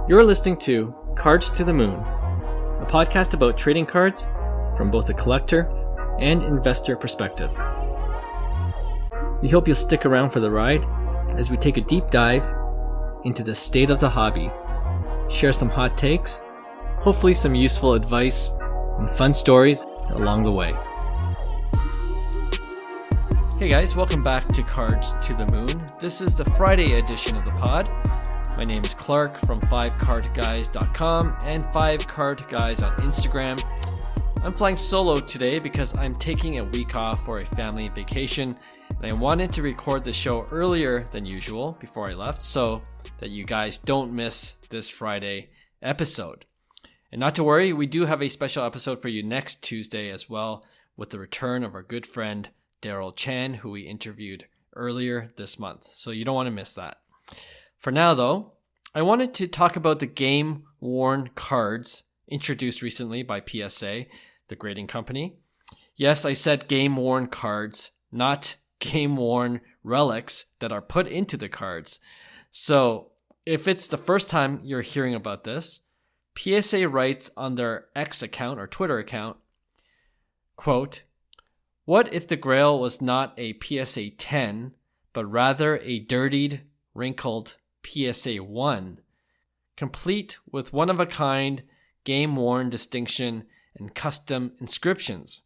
You're listening to Cards to the Moon, a podcast about trading cards from both a collector and investor perspective. We hope you'll stick around for the ride as we take a deep dive into the state of the hobby, share some hot takes, hopefully some useful advice, and fun stories along the way. Hey guys, welcome back to Cards to the Moon. This is the Friday edition of the pod. My name is Clark from 5cardguys.com and 5cardguys on Instagram. I'm flying solo today because I'm taking a week off for a family vacation, and I wanted to record the show earlier than usual before I left so that you guys don't miss this Friday episode. And not to worry, we do have a special episode for you next Tuesday as well, with the return of our good friend Daryl Chan, who we interviewed earlier this month. So you don't want to miss that. For now, though, I wanted to talk about the game-worn cards introduced recently by PSA, the grading company. Yes, I said game-worn cards, not game-worn relics that are put into the cards. So, if it's the first time you're hearing about this, PSA writes on their X account or Twitter account, quote, "What if the Grail was not a PSA 10, but rather a dirtied, wrinkled PSA 1, complete with one-of-a-kind, game-worn distinction and custom inscriptions?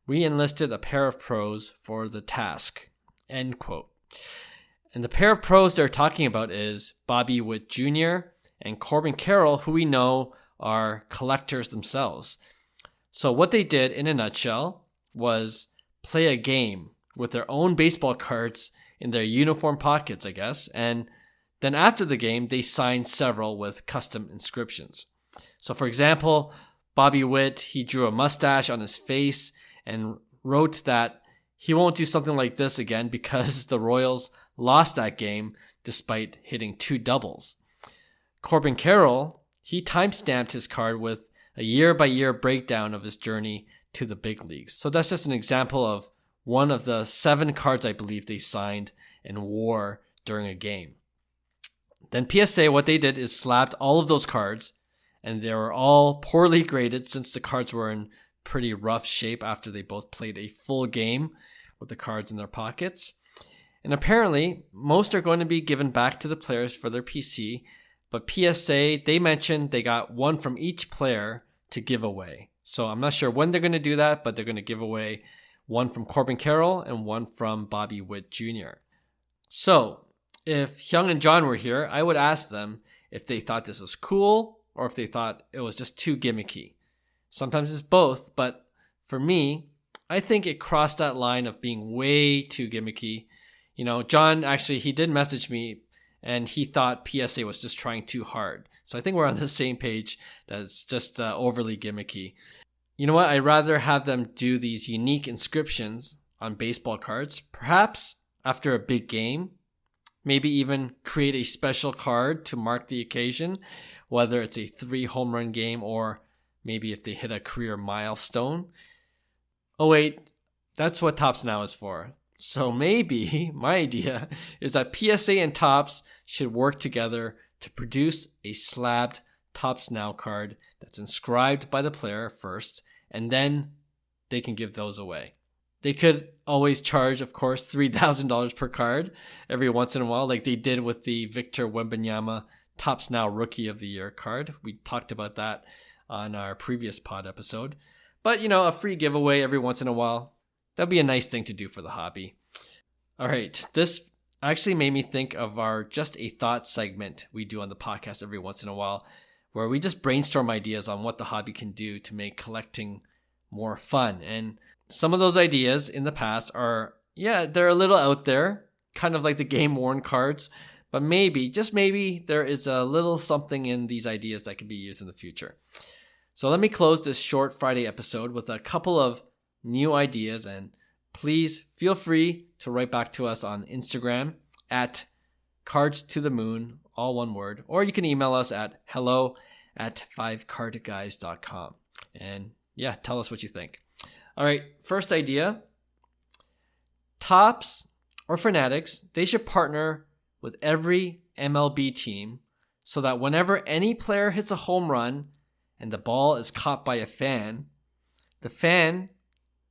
We enlisted a pair of pros for the task." End quote. And the pair of pros they're talking about is Bobby Witt Jr. and Corbin Carroll, who we know are collectors themselves. So what they did in a nutshell was play a game with their own baseball cards in their uniform pockets, I guess, and then after the game, they signed several with custom inscriptions. So for example, Bobby Witt, he drew a mustache on his face and wrote that he won't do something like this again because the Royals lost that game despite hitting 2 doubles. Corbin Carroll, he timestamped his card with a year-by-year breakdown of his journey to the big leagues. So that's just an example of one of the 7 cards I believe they signed and wore during a game. Then PSA, what they did is slabbed all of those cards, and they were all poorly graded since the cards were in pretty rough shape after they both played a full game with the cards in their pockets. And apparently, most are going to be given back to the players for their PC, but PSA, they mentioned they got one from each player to give away. So I'm not sure when they're going to do that, but they're going to give away one from Corbin Carroll and one from Bobby Witt Jr. So if Hyung and John were here, I would ask them if they thought this was cool or if they thought it was just too gimmicky. Sometimes it's both, but for me, I think it crossed that line of being way too gimmicky. You know, John actually, he did message me and he thought PSA was just trying too hard. So I think we're on the same page that it's just overly gimmicky. You know what? I'd rather have them do these unique inscriptions on baseball cards, perhaps after a big game. Maybe even create a special card to mark the occasion, whether it's a 3 home run game or maybe if they hit a career milestone. Oh wait, that's what Topps Now is for. So maybe my idea is that PSA and Topps should work together to produce a slabbed Topps Now card that's inscribed by the player first, and then they can give those away. They could always charge, of course, $3,000 per card every once in a while, like they did with the Victor Wembanyama Topps Now Rookie of the Year card. We talked about that on our previous pod episode. But, you know, a free giveaway every once in a while, that'd be a nice thing to do for the hobby. All right, this actually made me think of our Just a Thought segment we do on the podcast every once in a while, where we just brainstorm ideas on what the hobby can do to make collecting more fun. And some of those ideas in the past are, they're a little out there, kind of like the game-worn cards, but maybe, just maybe, there is a little something in these ideas that can be used in the future. So let me close this short Friday episode with a couple of new ideas, and please feel free to write back to us on Instagram at cardstothemoon, all one word, or you can email us at hello@5cardguys.com. And tell us what you think. All right, first idea. Topps or Fanatics, they should partner with every MLB team so that whenever any player hits a home run and the ball is caught by a fan,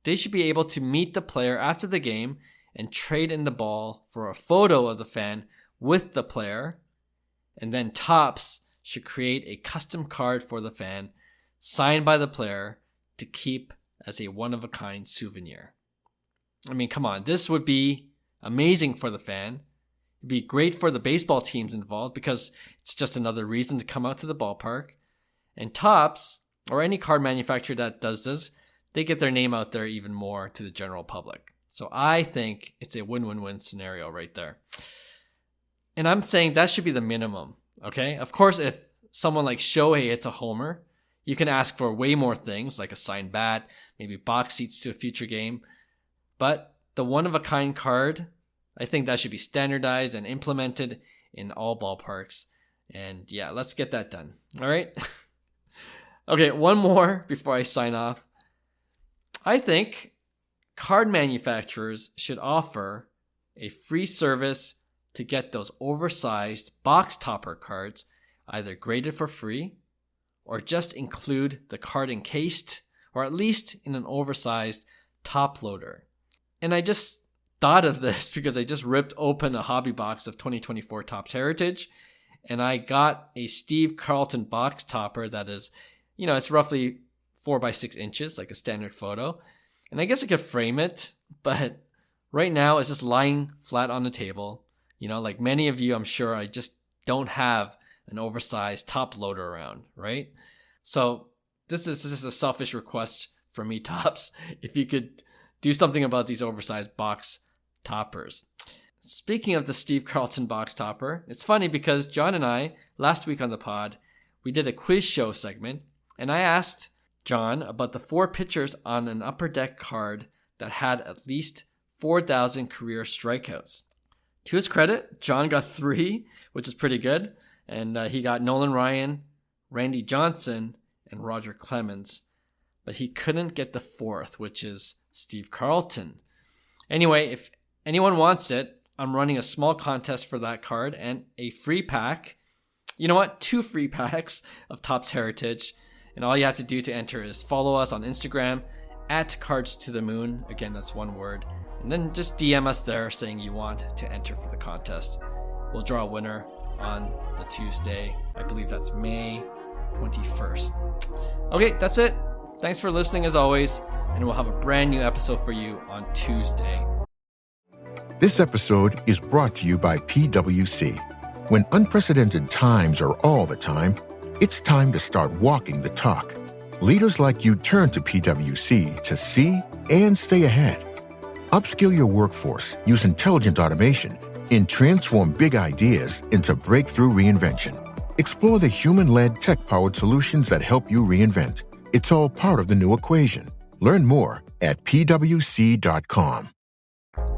they should be able to meet the player after the game and trade in the ball for a photo of the fan with the player. And then Topps should create a custom card for the fan signed by the player to keep as a one-of-a-kind souvenir. I mean, come on, this would be amazing for the fan. It'd be great for the baseball teams involved because it's just another reason to come out to the ballpark. And Topps, or any card manufacturer that does this, they get their name out there even more to the general public. So I think it's a win-win-win scenario right there. And I'm saying that should be the minimum, okay? Of course, if someone like Shohei hits a homer, you can ask for way more things like a signed bat, maybe box seats to a future game. But the one-of-a-kind card, I think that should be standardized and implemented in all ballparks. And yeah, let's get that done. All right? Okay, one more before I sign off. I think card manufacturers should offer a free service to get those oversized box topper cards either graded for free or just include the card encased or at least in an oversized top loader. And I just thought of this because I just ripped open a hobby box of 2024 Topps Heritage and I got a Steve Carlton box topper that is, it's roughly 4 by 6 inches, like a standard photo. And I guess I could frame it, but right now it's just lying flat on the table. Like many of you, I'm sure I just don't have an oversized top loader around, right? So this is just a selfish request from me, Topps. If you could do something about these oversized box toppers. Speaking of the Steve Carlton box topper, it's funny because John and I, last week on the pod, we did a quiz show segment, and I asked John about the 4 pitchers on an upper deck card that had at least 4,000 career strikeouts. To his credit, John got 3, which is pretty good. And he got Nolan Ryan, Randy Johnson, and Roger Clemens. But he couldn't get the 4th, which is Steve Carlton. Anyway, if anyone wants it, I'm running a small contest for that card and a free pack. You know what? 2 free packs of Topps Heritage. And all you have to do to enter is follow us on Instagram at Cards to the Moon. Again, that's one word. And then just DM us there saying you want to enter for the contest. We'll draw a winner on the Tuesday. I believe that's May 21st. Okay, that's it. Thanks for listening as always. And we'll have a brand new episode for you on Tuesday. This episode is brought to you by PwC. When unprecedented times are all the time, it's time to start walking the talk. Leaders like you turn to PwC to see and stay ahead. Upskill your workforce, use intelligent automation, and transform big ideas into breakthrough reinvention. Explore the human-led, tech-powered solutions that help you reinvent. It's all part of the new equation. Learn more at pwc.com.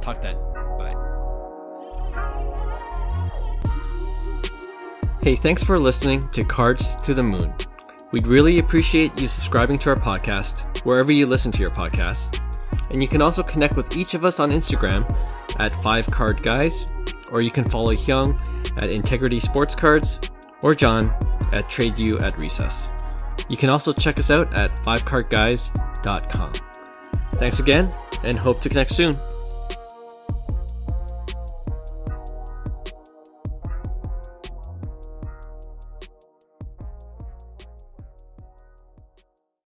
Talk then. Bye. Hey, thanks for listening to Cards to the Moon. We'd really appreciate you subscribing to our podcast wherever you listen to your podcasts. And you can also connect with each of us on Instagram at 5cardguys, or you can follow Hyung at Integrity Sports Cards, or John at TradeU at Recess. You can also check us out at 5cardguys.com. Thanks again, and hope to connect soon.